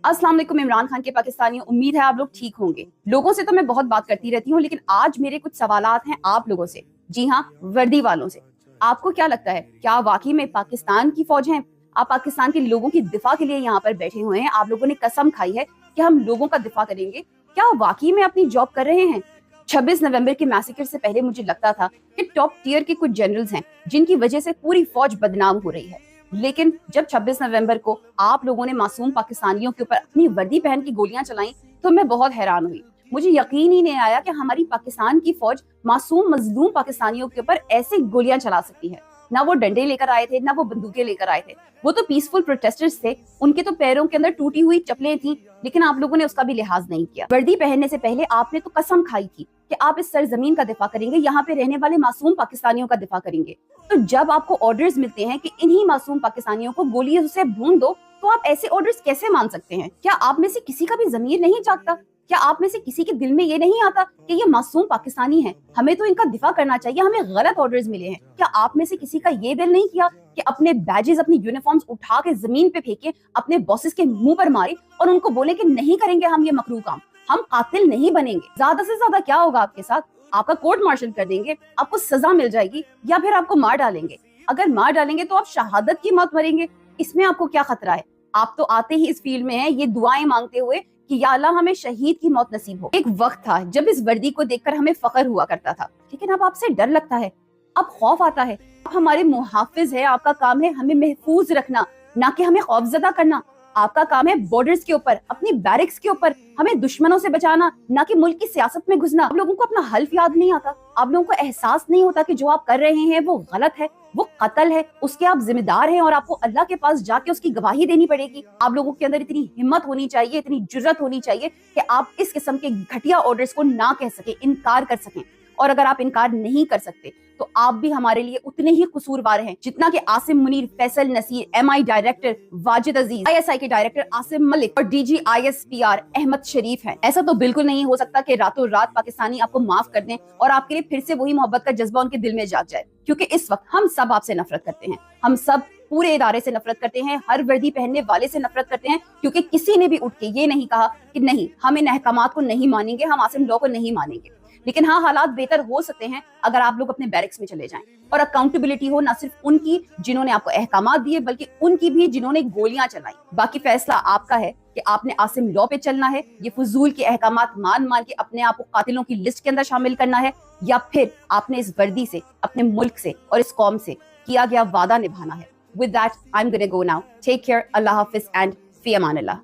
अस्सलाम वालेकुम इमरान खान के पाकिस्तानी, उम्मीद है आप लोग ठीक होंगे। लोगों से तो मैं बहुत बात करती रहती हूँ, लेकिन आज मेरे कुछ सवालात हैं आप लोगों से। जी हाँ, वर्दी वालों से। आपको क्या लगता है, क्या वाकई में पाकिस्तान की फौज है? आप पाकिस्तान के लोगों की दिफा के लिए यहाँ पर बैठे हुए हैं। आप लोगों ने कसम खाई है कि हम लोगों का दिफा करेंगे। क्या वाकई में अपनी जॉब कर रहे हैं? 26 नवंबर के मैसेकर से पहले मुझे लगता था कि टॉप टियर के कुछ जनरल्स हैं जिनकी वजह से पूरी फौज बदनाम हो रही है, लेकिन जब 26 नवंबर को आप लोगों ने मासूम पाकिस्तानियों के ऊपर अपनी वर्दी पहन की गोलियां चलाई तो मैं बहुत हैरान हुई। मुझे यकीन ही नहीं आया कि हमारी पाकिस्तान की फौज मासूम मजलूम पाकिस्तानियों के ऊपर ऐसे गोलियां चला सकती है। ना वो डंडे लेकर आए थे, ना वो बंदूकें लेकर आए थे। वो तो पीसफुल प्रोटेस्टर्स थे, उनके तो पैरों के अंदर टूटी हुई चप्पलें थी, लेकिन आप लोगों ने उसका भी लिहाज नहीं किया। वर्दी पहनने से पहले आपने तो कसम खाई थी कि आप इस सरजमीन का दिफा करेंगे, यहाँ पे रहने वाले मासूम पाकिस्तानियों का दिफा करेंगे। तो जब आपको ऑर्डर्स मिलते हैं कि इन्हीं मासूम पाकिस्तानियों को गोलियों से भून दो, तो आप ऐसे ऑर्डर्स कैसे मान सकते हैं? क्या आप में से किसी का भी ज़मीर नहीं जागता? क्या आप में से किसी के दिल में ये नहीं आता कि ये मासूम पाकिस्तानी हैं, हमें तो इनका दिफा करना चाहिए, हमें गलत ऑर्डर्स मिले हैं? क्या आप में से किसी का ये दिल नहीं किया कि अपने बैजेस, अपनी यूनिफॉर्म्स उठा के जमीन पे फेंके, अपने बॉसेस के मुंह पर मारे और उनको बोले कि नहीं करेंगे हम ये मकरूह काम, हम कातिल नहीं बनेंगे? ज्यादा से ज्यादा क्या होगा आपके साथ? आपका कोर्ट मार्शल कर देंगे, आपको सजा मिल जाएगी, या फिर आपको मार डालेंगे। अगर मार डालेंगे तो आप शहादत की मौत मरेंगे, इसमें आपको क्या खतरा है? आप तो आते ही इस फील्ड में हैं ये दुआएं मांगते हुए कि या अल्लाह हमें शहीद की मौत नसीब हो। एक वक्त था जब इस वर्दी को देखकर हमें फख्र हुआ करता था, लेकिन अब आपसे डर लगता है, अब खौफ आता है। आप हमारे मुहाफिज है, आपका काम है हमें महफूज रखना, ना कि हमें खौफजदा करना। आपका काम है बॉर्डर्स के ऊपर, अपनी बैरिक्स के ऊपर हमें दुश्मनों से बचाना, ना कि मुल्क की सियासत में घुसना। आप लोगों को अपना हल्फ याद नहीं आता, आप लोगों को एहसास नहीं होता कि जो आप कर रहे हैं वो गलत है, वो कत्ल है, उसके आप जिम्मेदार हैं और आपको अल्लाह के पास जाके उसकी गवाही देनी पड़ेगी। आप लोगों के अंदर इतनी हिम्मत होनी चाहिए, इतनी जुर्रत होनी चाहिए कि आप इस किस्म के घटिया ऑर्डर्स को ना कह सके, इनकार कर सकें। और अगर आप इनकार नहीं कर सकते तो आप भी हमारे लिए उतने ही कसूरवार हैं जितना कि आसिम मुनीर, फैसल नसीर, MI डायरेक्टर वाजिद अजीज, ISI के डायरेक्टर आसिम मलिक और DG ISPR अहमद शरीफ हैं। ऐसा तो बिल्कुल नहीं हो सकता कि रातों रात पाकिस्तानी आपको माफ कर दें और आपके लिए फिर से वही मोहब्बत का जज्बा उनके दिल में जाग जाए, क्योंकि इस वक्त हम सब आपसे नफरत करते हैं। हम सब पूरे इदारे से नफरत करते हैं, हर वर्दी पहनने वाले से नफरत करते हैं, क्योंकि किसी ने भी उठ के ये नहीं कहा कि नहीं, हम इन अहकामात को नहीं मानेंगे, हम आसिम लॉ को नहीं मानेंगे। लेकिन हाँ, हालात बेहतर हो सकते हैं अगर आप लोग अपने बैरिक्स में चले जाएं और अकाउंटेबिलिटी हो, ना सिर्फ उनकी जिन्होंने आपको अहकामात दिए, बल्कि उनकी भी जिन्होंने गोलियां चलाई। बाकी फैसला आपका है कि आपने आसिम लॉ पे चलना है, ये फजूल के अहकामात मान मान के अपने आप को कातिलों की लिस्ट के अंदर शामिल करना है, या फिर आपने इस वर्दी से, अपने मुल्क से और इस कौम से किया गया वादा निभाना है। With that, I'm gonna go now. Take care. Allah Hafiz and Fi Amanillah.